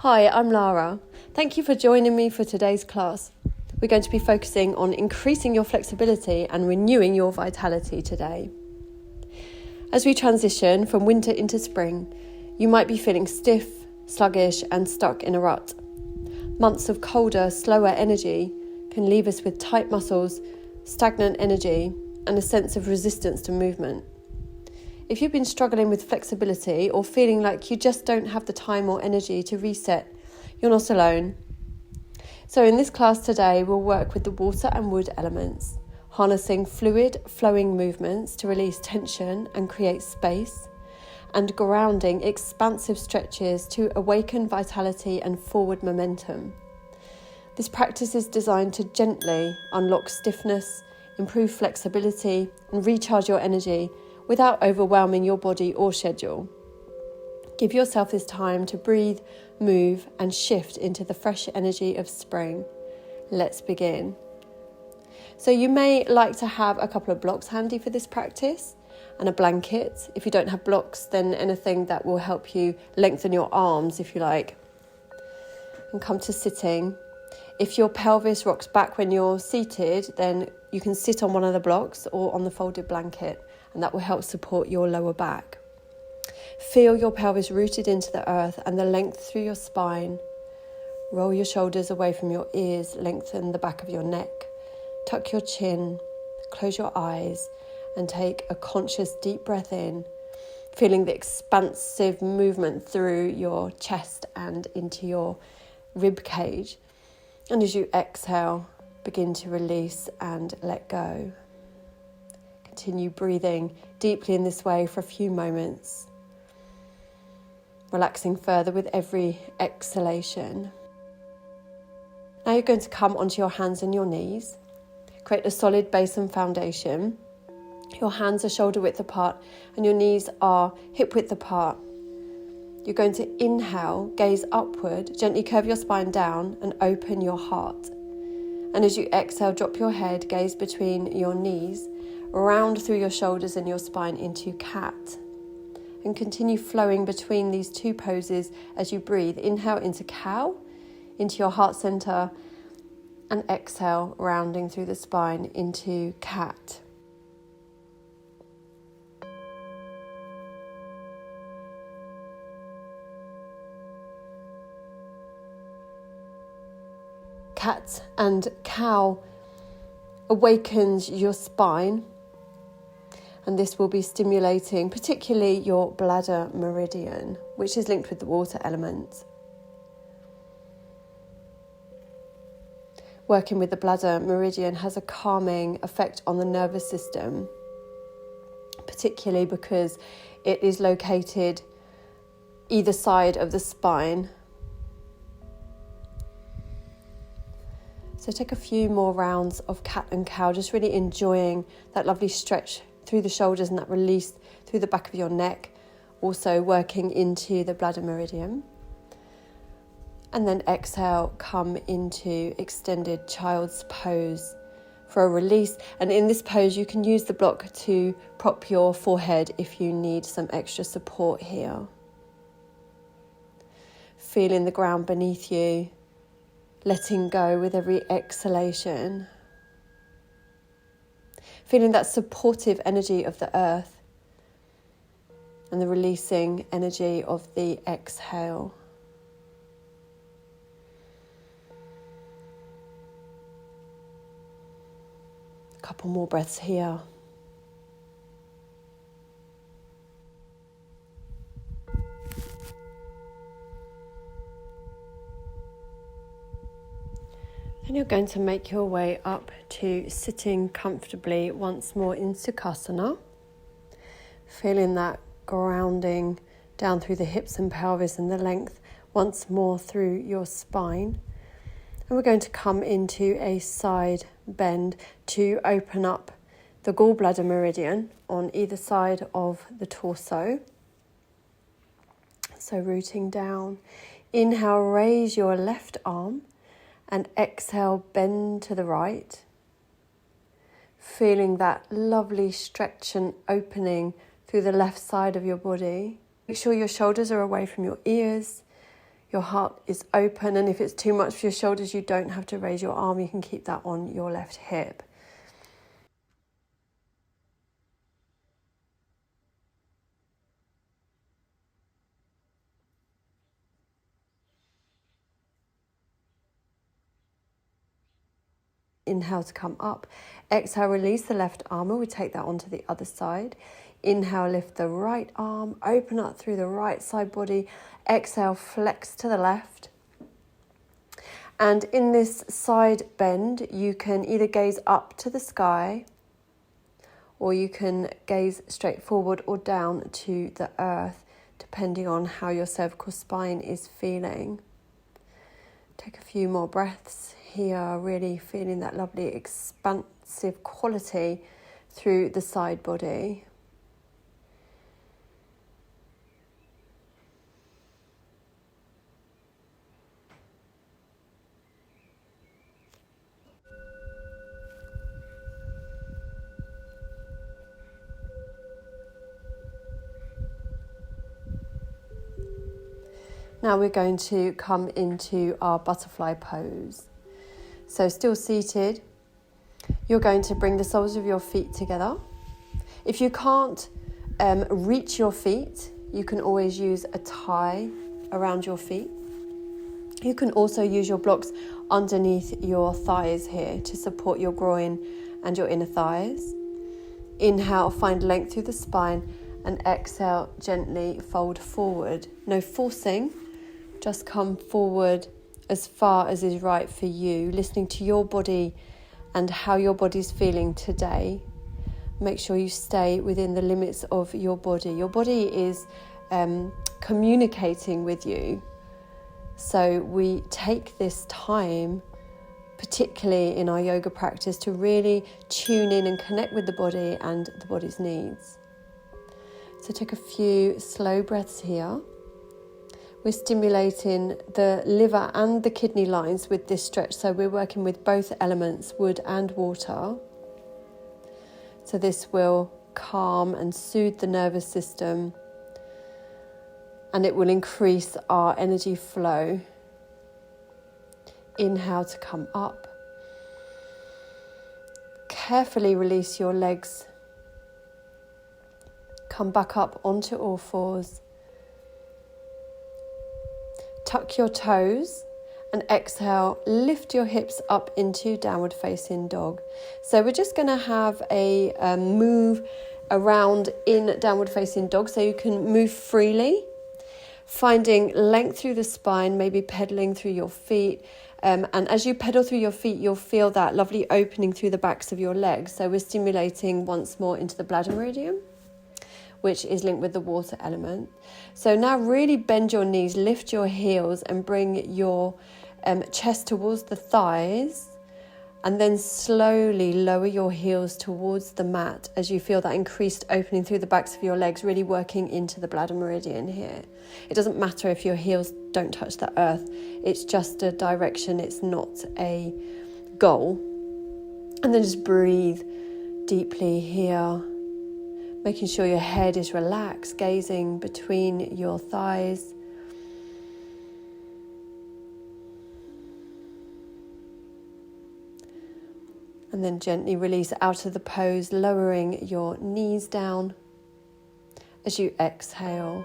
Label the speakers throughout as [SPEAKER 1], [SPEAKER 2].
[SPEAKER 1] Hi, I'm Lara. Thank you for joining me for today's class. We're going to be focusing on increasing your flexibility and renewing your vitality today. As we transition from winter into spring, you might be feeling stiff, sluggish, and stuck in a rut. Months of colder, slower energy can leave us with tight muscles, stagnant energy, and a sense of resistance to movement. If you've been struggling with flexibility or feeling like you just don't have the time or energy to reset, you're not alone. So in this class today, we'll work with the water and wood elements, harnessing fluid, flowing movements to release tension and create space, and grounding expansive stretches to awaken vitality and forward momentum. This practice is designed to gently unlock stiffness, improve flexibility, and recharge your energy without overwhelming your body or schedule. Give yourself this time to breathe, move, and shift into the fresh energy of spring. Let's begin. So you may like to have a couple of blocks handy for this practice and a blanket. If you don't have blocks, then anything that will help you lengthen your arms, if you like. And come to sitting. If your pelvis rocks back when you're seated, then you can sit on one of the blocks or on the folded blanket, and that will help support your lower back. Feel your pelvis rooted into the earth and the length through your spine. Roll your shoulders away from your ears, lengthen the back of your neck. Tuck your chin, close your eyes, and take a conscious deep breath in, feeling the expansive movement through your chest and into your rib cage. And as you exhale, begin to release and let go. Continue breathing deeply in this way for a few moments, relaxing further with every exhalation. Now you're going to come onto your hands and your knees. Create a solid base and foundation. Your hands are shoulder width apart and your knees are hip width apart. You're going to inhale, gaze upward, gently curve your spine down and open your heart. And as you exhale, drop your head, gaze between your knees, round through your shoulders and your spine into cat. And continue flowing between these two poses as you breathe. Inhale into cow, into your heart center, and exhale, rounding through the spine into cat. Cat and cow awakens your spine, and this will be stimulating particularly your bladder meridian, which is linked with the water element. Working with the bladder meridian has a calming effect on the nervous system, particularly because it is located either side of the spine. So take a few more rounds of cat and cow, just really enjoying that lovely stretch through the shoulders and that release through the back of your neck, also working into the bladder meridian. And then exhale, come into extended child's pose for a release. And in this pose, you can use the block to prop your forehead if you need some extra support here. Feeling the ground beneath you, letting go with every exhalation. Feeling that supportive energy of the earth and the releasing energy of the exhale. A couple more breaths here. Then you're going to make your way up to sitting comfortably once more in Sukhasana. Feeling that grounding down through the hips and pelvis and the length once more through your spine. And we're going to come into a side bend to open up the gallbladder meridian on either side of the torso. So rooting down. Inhale, raise your left arm. And exhale, bend to the right. Feeling that lovely stretch and opening through the left side of your body. Make sure your shoulders are away from your ears. Your heart is open, and if it's too much for your shoulders, you don't have to raise your arm. You can keep that on your left hip. Inhale to come up. Exhale, release the left arm, and we take that onto the other side. Inhale, lift the right arm, open up through the right side body. Exhale, flex to the left. And in this side bend, you can either gaze up to the sky, or you can gaze straight forward or down to the earth, depending on how your cervical spine is feeling. Take a few more breaths here, really feeling that lovely expansive quality through the side body. Now we're going to come into our butterfly pose. So still seated, you're going to bring the soles of your feet together. If you can't reach your feet, you can always use a tie around your feet. You can also use your blocks underneath your thighs here to support your groin and your inner thighs. Inhale, find length through the spine, and exhale, gently fold forward. No forcing, just come forward as far as is right for you, listening to your body and how your body's feeling today. Make sure you stay within the limits of your body. Your body is communicating with you. So we take this time, particularly in our yoga practice, to really tune in and connect with the body and the body's needs. So take a few slow breaths here. We're stimulating the liver and the kidney lines with this stretch. So we're working with both elements, wood and water. So this will calm and soothe the nervous system, and it will increase our energy flow. Inhale to come up. Carefully release your legs. Come back up onto all fours. Tuck your toes, and exhale, lift your hips up into downward facing dog. So we're just going to have a move around in downward facing dog, so you can move freely, finding length through the spine, maybe pedaling through your feet. And as you pedal through your feet, you'll feel that lovely opening through the backs of your legs. So we're stimulating once more into the bladder meridian, which is linked with the water element. So now really bend your knees, lift your heels, and bring your chest towards the thighs, and then slowly lower your heels towards the mat as you feel that increased opening through the backs of your legs, really working into the bladder meridian here. It doesn't matter if your heels don't touch the earth, it's just a direction, it's not a goal. And then just breathe deeply here, making sure your head is relaxed, gazing between your thighs. And then gently release out of the pose, lowering your knees down as you exhale.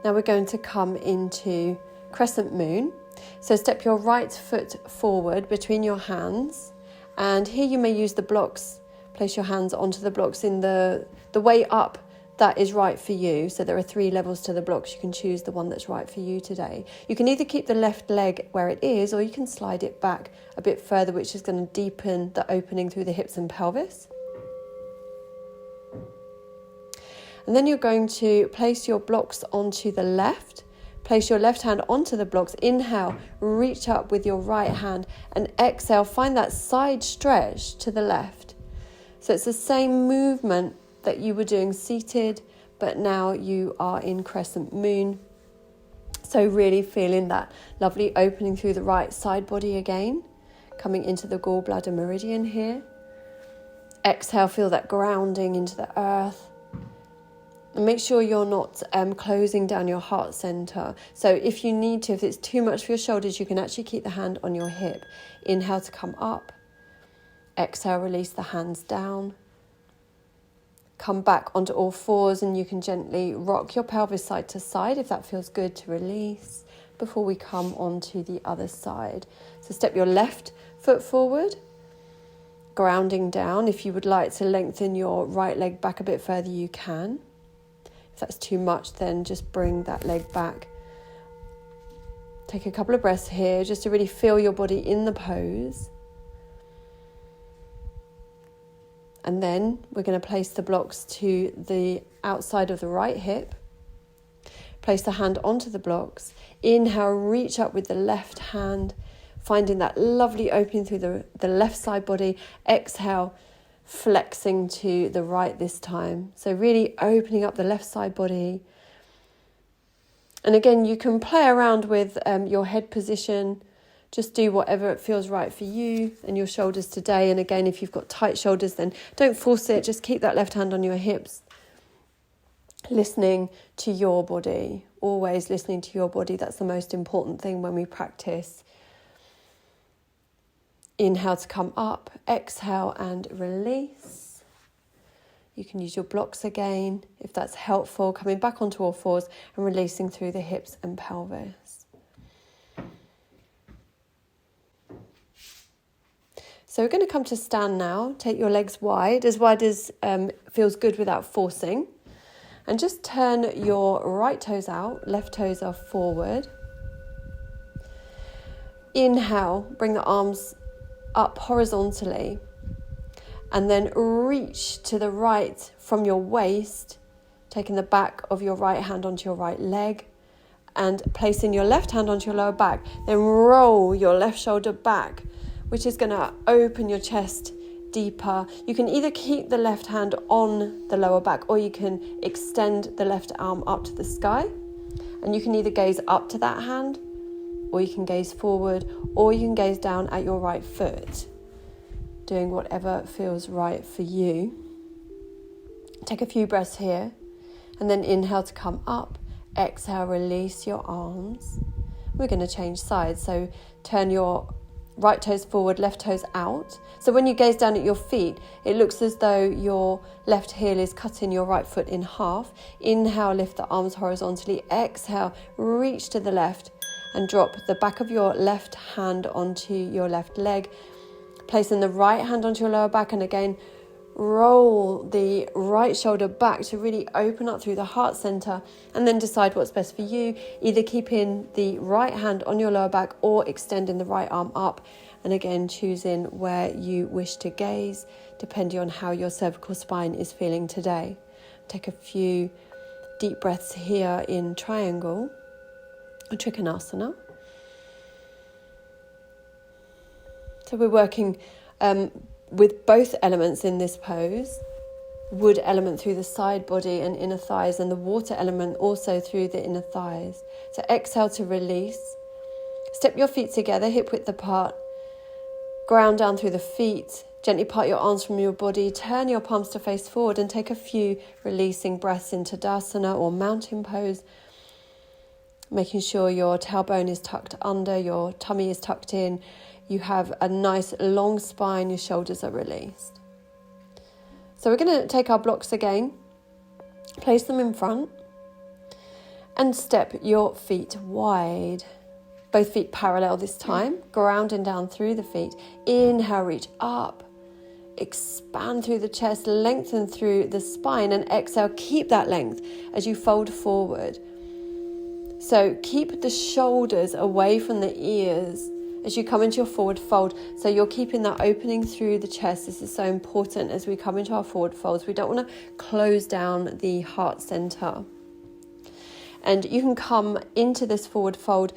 [SPEAKER 1] Now we're going to come into crescent moon. So step your right foot forward between your hands, and here you may use the blocks. Place your hands onto the blocks in the way up that is right for you. So there are 3 levels to the blocks. You can choose the one that's right for you today. You can either keep the left leg where it is, or you can slide it back a bit further, which is going to deepen the opening through the hips and pelvis. And then you're going to place your blocks onto the left. Place your left hand onto the blocks. Inhale, reach up with your right hand, and exhale, find that side stretch to the left. So it's the same movement that you were doing seated, but now you are in crescent moon. So really feeling that lovely opening through the right side body again, coming into the gallbladder meridian here. Exhale, feel that grounding into the earth. And make sure you're not closing down your heart center. So if you need to, if it's too much for your shoulders, you can actually keep the hand on your hip. Inhale to come up. Exhale, release the hands down. Come back onto all fours, and you can gently rock your pelvis side to side if that feels good to release before we come onto the other side. So step your left foot forward, grounding down. If you would like to lengthen your right leg back a bit further, you can. If that's too much, then just bring that leg back. Take a couple of breaths here just to really feel your body in the pose. And then we're going to place the blocks to the outside of the right hip. Place the hand onto the blocks. Inhale, reach up with the left hand, finding that lovely opening through the left side body. Exhale, flexing to the right this time. So really opening up the left side body. And again, you can play around with your head position. Just do whatever it feels right for you and your shoulders today. And again, if you've got tight shoulders, then don't force it. Just keep that left hand on your hips. Listening to your body. Always listening to your body. That's the most important thing when we practice. Inhale to come up. Exhale and release. You can use your blocks again if that's helpful. Coming back onto all fours and releasing through the hips and pelvis. So we're going to come to stand now. Take your legs wide as feels good without forcing. And just turn your right toes out, left toes are forward. Inhale, bring the arms up horizontally. And then reach to the right from your waist, taking the back of your right hand onto your right leg. And placing your left hand onto your lower back. Then roll your left shoulder back, which is going to open your chest deeper. You can either keep the left hand on the lower back, or you can extend the left arm up to the sky. And you can either gaze up to that hand, or you can gaze forward, or you can gaze down at your right foot. Doing whatever feels right for you. Take a few breaths here, and then inhale to come up. Exhale, release your arms. We're going to change sides, so turn your right toes forward, left toes out. So when you gaze down at your feet, it looks as though your left heel is cutting your right foot in half. Inhale, lift the arms horizontally. Exhale, reach to the left and drop the back of your left hand onto your left leg. Placing the right hand onto your lower back, and again, roll the right shoulder back to really open up through the heart center, and then decide what's best for you, either keeping the right hand on your lower back or extending the right arm up, and again choosing where you wish to gaze depending on how your cervical spine is feeling today. Take a few deep breaths here in triangle or trikonasana. So we're working with both elements in this pose. Wood element through the side body and inner thighs, and the water element also through the inner thighs. So exhale to release. Step your feet together, hip width apart. Ground down through the feet. Gently part your arms from your body. Turn your palms to face forward and take a few releasing breaths into Tadasana or mountain pose. Making sure your tailbone is tucked under, your tummy is tucked in. You have a nice long spine, your shoulders are released. So we're going to take our blocks again, place them in front, and step your feet wide. Both feet parallel this time, grounding down through the feet. Inhale, reach up, expand through the chest, lengthen through the spine, and exhale, keep that length as you fold forward. So keep the shoulders away from the ears as you come into your forward fold. So you're keeping that opening through the chest. This is so important as we come into our forward folds. We don't want to close down the heart center. And you can come into this forward fold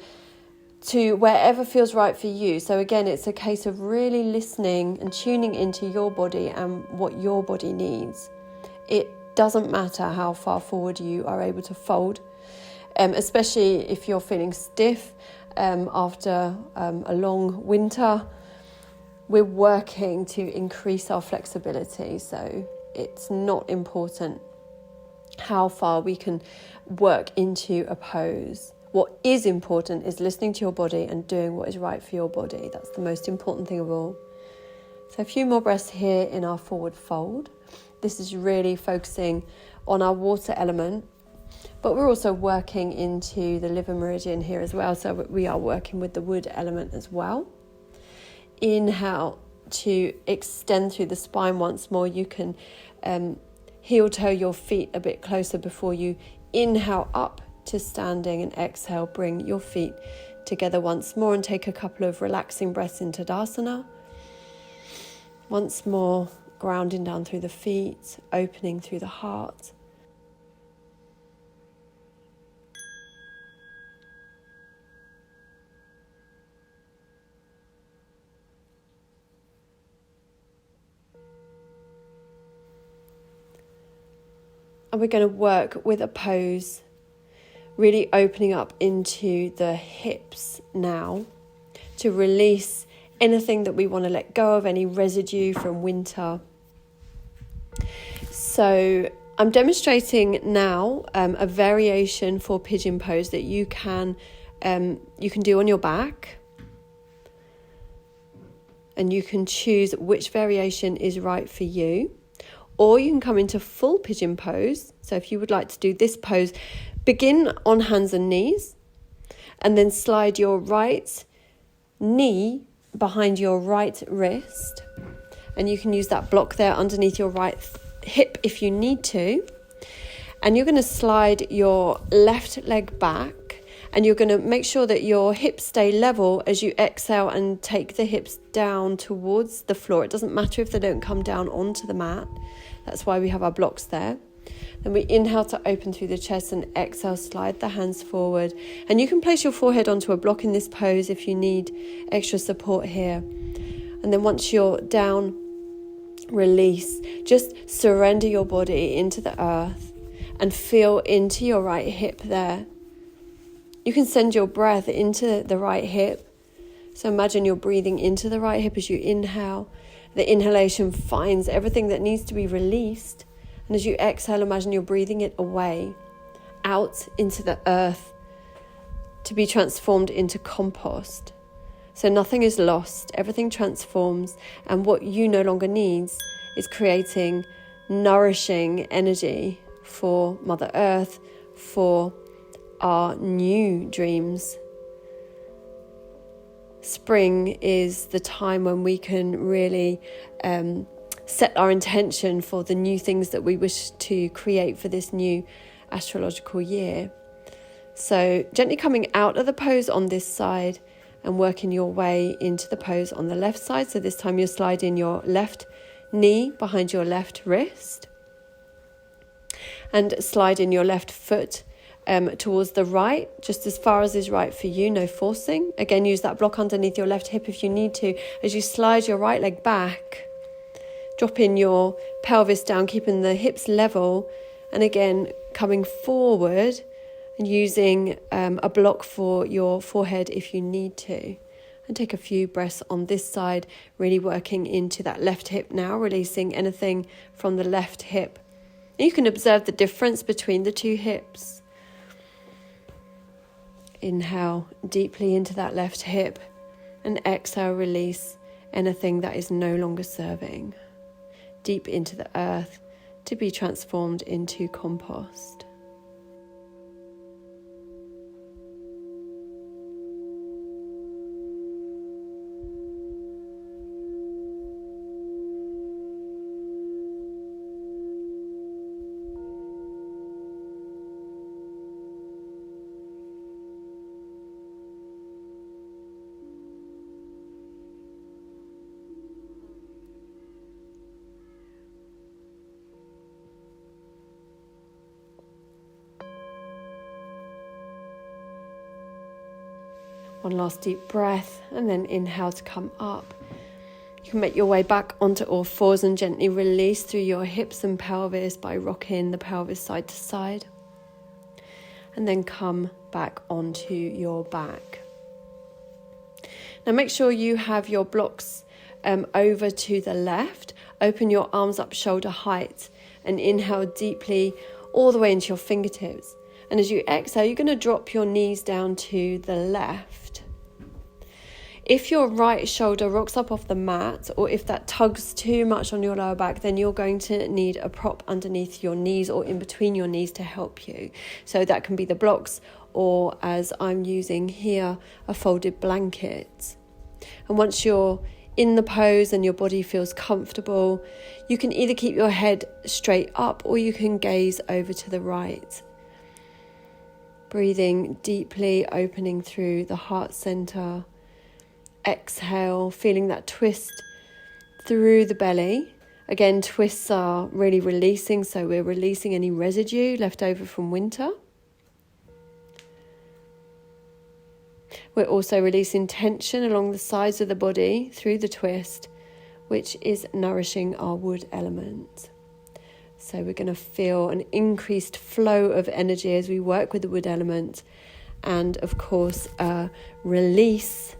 [SPEAKER 1] to wherever feels right for you. So again, it's a case of really listening and tuning into your body and what your body needs. It doesn't matter how far forward you are able to fold, especially if you're feeling stiff after a long winter. We're working to increase our flexibility, so it's not important how far we can work into a pose. What is important is listening to your body and doing what is right for your body. That's the most important thing of all. So a few more breaths here in our forward fold. This is really focusing on our water element, but we're also working into the liver meridian here as well. So we are working with the wood element as well. Inhale to extend through the spine once more. You can heel toe your feet a bit closer before you inhale up to standing, and exhale, bring your feet together once more and take a couple of relaxing breaths into Tadasana. Once more, grounding down through the feet, opening through the heart. And we're going to work with a pose, really opening up into the hips now to release anything that we want to let go of, any residue from winter. So I'm demonstrating now a variation for pigeon pose that you can do on your back. And you can choose which variation is right for you. Or you can come into full pigeon pose. So if you would like to do this pose, begin on hands and knees, and then slide your right knee behind your right wrist. And you can use that block there underneath your right hip if you need to. And you're going to slide your left leg back, and you're going to make sure that your hips stay level as you exhale and take the hips down towards the floor. It doesn't matter if they don't come down onto the mat. That's why we have our blocks there. Then we inhale to open through the chest, and exhale, slide the hands forward. And you can place your forehead onto a block in this pose if you need extra support here. And then once you're down, release. Just surrender your body into the earth and feel into your right hip there. You can send your breath into the right hip. So imagine you're breathing into the right hip as you inhale. The inhalation finds everything that needs to be released. And as you exhale, imagine you're breathing it away, out into the earth to be transformed into compost. So nothing is lost, everything transforms. And what you no longer need is creating nourishing energy for Mother Earth, for our new dreams. Spring is the time when we can really set our intention for the new things that we wish to create for this new astrological year. So gently coming out of the pose on this side and working your way into the pose on the left side. So this time you're sliding your left knee behind your left wrist and sliding your left foot towards the right, just as far as is right for you, no forcing. Again, use that block underneath your left hip if you need to. As you slide your right leg back, dropping your pelvis down, keeping the hips level, and again, coming forward and using a block for your forehead if you need to. And take a few breaths on this side, really working into that left hip now, releasing anything from the left hip. And you can observe the difference between the two hips. Inhale deeply into that left hip, and exhale, release anything that is no longer serving. Deep into the earth to be transformed into compost. One last deep breath, and then inhale to come up. You can make your way back onto all fours and gently release through your hips and pelvis by rocking the pelvis side to side. And then come back onto your back. Now make sure you have your blocks over to the left. Open your arms up shoulder height and inhale deeply all the way into your fingertips. And as you exhale, you're going to drop your knees down to the left. If your right shoulder rocks up off the mat, or if that tugs too much on your lower back, then you're going to need a prop underneath your knees or in between your knees to help you. So that can be the blocks, or as I'm using here, a folded blanket. And once you're in the pose and your body feels comfortable, you can either keep your head straight up or you can gaze over to the right. Breathing deeply, opening through the heart center. Exhale, feeling that twist through the belly. Again, twists are really releasing, so we're releasing any residue left over from winter. We're also releasing tension along the sides of the body through the twist, which is nourishing our wood element. So we're going to feel an increased flow of energy as we work with the wood element, and of course a release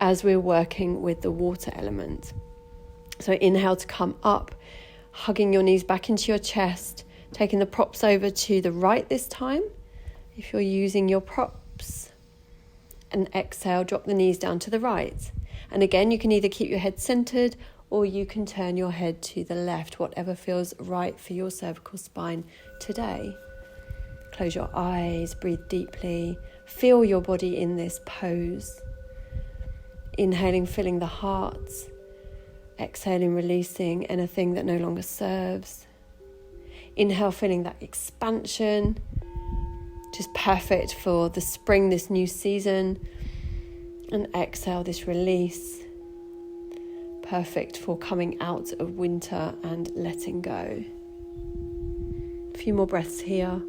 [SPEAKER 1] as we're working with the water element. So inhale to come up, hugging your knees back into your chest, taking the props over to the right this time if you're using your props. And exhale, drop the knees down to the right. And again, you can either keep your head centered or you can turn your head to the left, whatever feels right for your cervical spine today. Close your eyes, breathe deeply, feel your body in this pose. Inhaling, filling the heart. Exhaling, releasing anything that no longer serves. Inhale, feeling that expansion. Just perfect for the spring, this new season. And exhale, this release. Perfect for coming out of winter and letting go. A few more breaths here.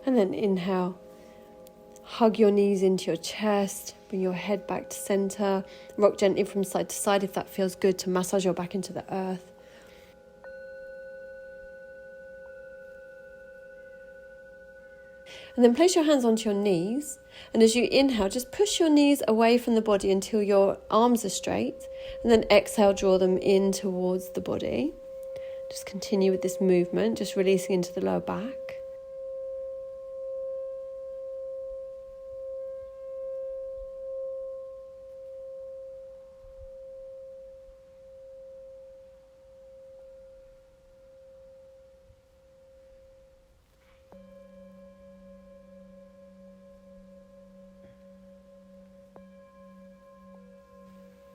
[SPEAKER 1] And then inhale, hug your knees into your chest, bring your head back to center, rock gently from side to side if that feels good to massage your back into the earth. And then place your hands onto your knees, and as you inhale, just push your knees away from the body until your arms are straight, and then exhale, draw them in towards the body. Just continue with this movement, just releasing into the lower back.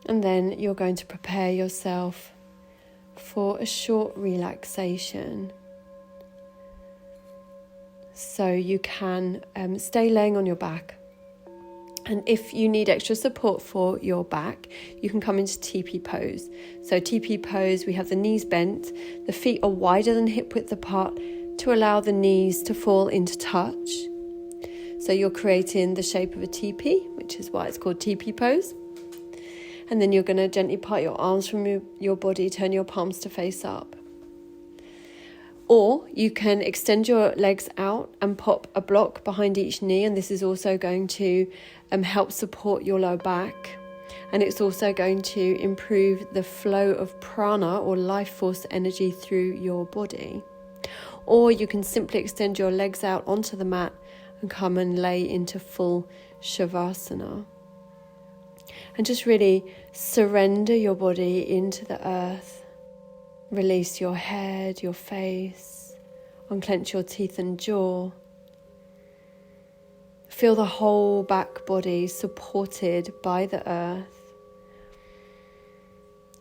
[SPEAKER 1] And then you're going to prepare yourself for a short relaxation. So you can stay laying on your back. And if you need extra support for your back, you can come into TP pose. So TP pose, we have the knees bent, the feet are wider than hip width apart to allow the knees to fall into touch. So you're creating the shape of a TP, which is why it's called TP pose. And then you're going to gently part your arms from your body, turn your palms to face up. Or you can extend your legs out and pop a block behind each knee, and this is also going to help support your lower back. And it's also going to improve the flow of prana or life force energy through your body. Or you can simply extend your legs out onto the mat and come and lay into full shavasana. And just really surrender your body into the earth. Release your head, your face, unclench your teeth and jaw. Feel the whole back body supported by the earth.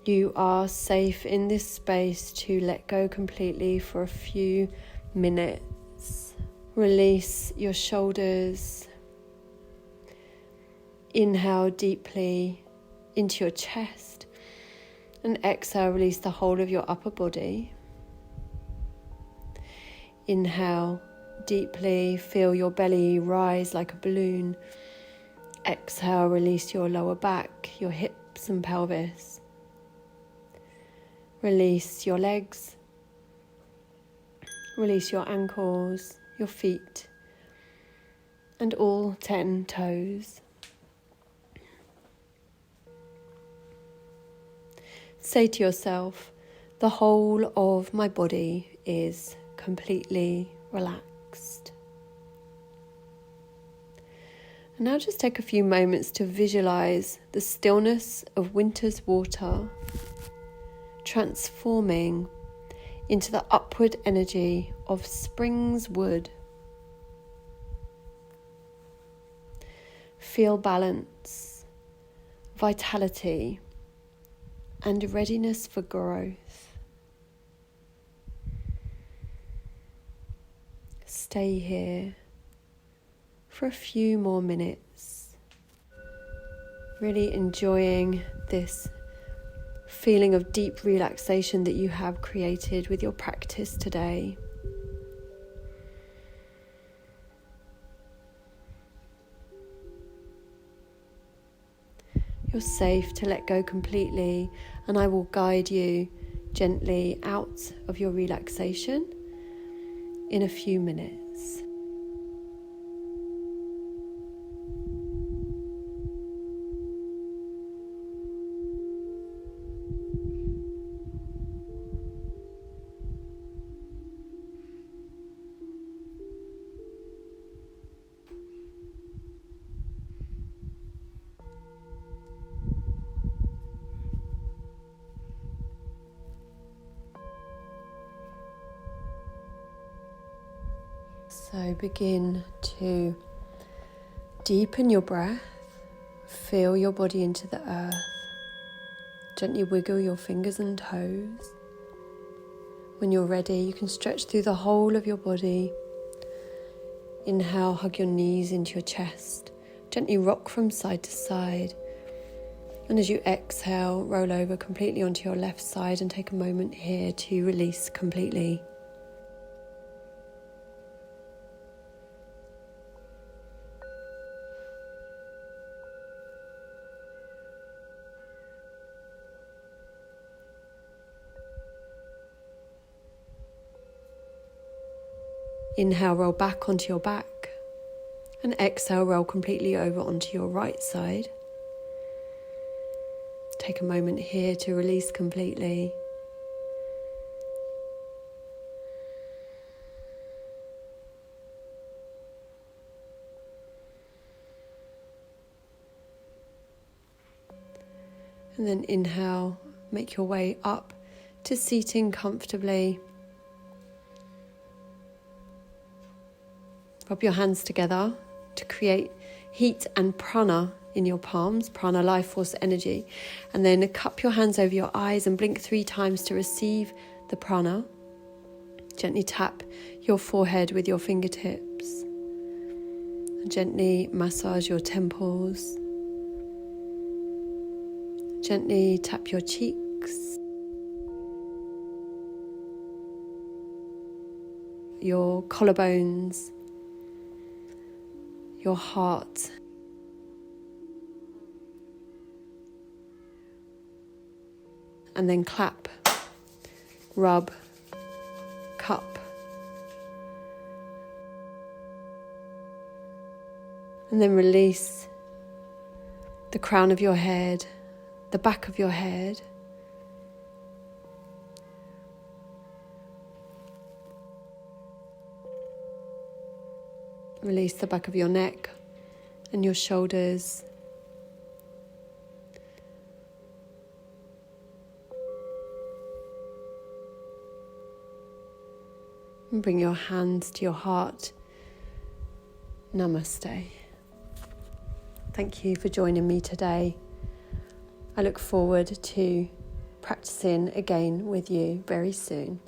[SPEAKER 1] You are safe in this space to let go completely for a few minutes. Release your shoulders. Inhale deeply into your chest and exhale, release the whole of your upper body. Inhale deeply, feel your belly rise like a balloon. Exhale, release your lower back, your hips and pelvis. Release your legs. Release your ankles, your feet, and all 10 toes. Say to yourself, the whole of my body is completely relaxed. And now just take a few moments to visualize the stillness of winter's water transforming into the upward energy of spring's wood. Feel balance, vitality, and readiness for growth. Stay here for a few more minutes, really enjoying this feeling of deep relaxation that you have created with your practice today. You're safe to let go completely, and I will guide you gently out of your relaxation in a few minutes. So begin to deepen your breath, feel your body into the earth, gently wiggle your fingers and toes. When you're ready, you can stretch through the whole of your body. Inhale, hug your knees into your chest, gently rock from side to side. And as you exhale, roll over completely onto your left side and take a moment here to release completely. Inhale, roll back onto your back, and exhale, roll completely over onto your right side. Take a moment here to release completely. And then inhale, make your way up to seating comfortably. Rub your hands together to create heat and prana in your palms, prana, life force, energy. And then cup your hands over your eyes and blink 3 times to receive the prana. Gently tap your forehead with your fingertips. And gently massage your temples. Gently tap your cheeks. Your collarbones. Your heart, and then clap, rub, cup, and then release the crown of your head, the back of your head, release the back of your neck and your shoulders. And bring your hands to your heart. Namaste. Thank you for joining me today. I look forward to practicing again with you very soon.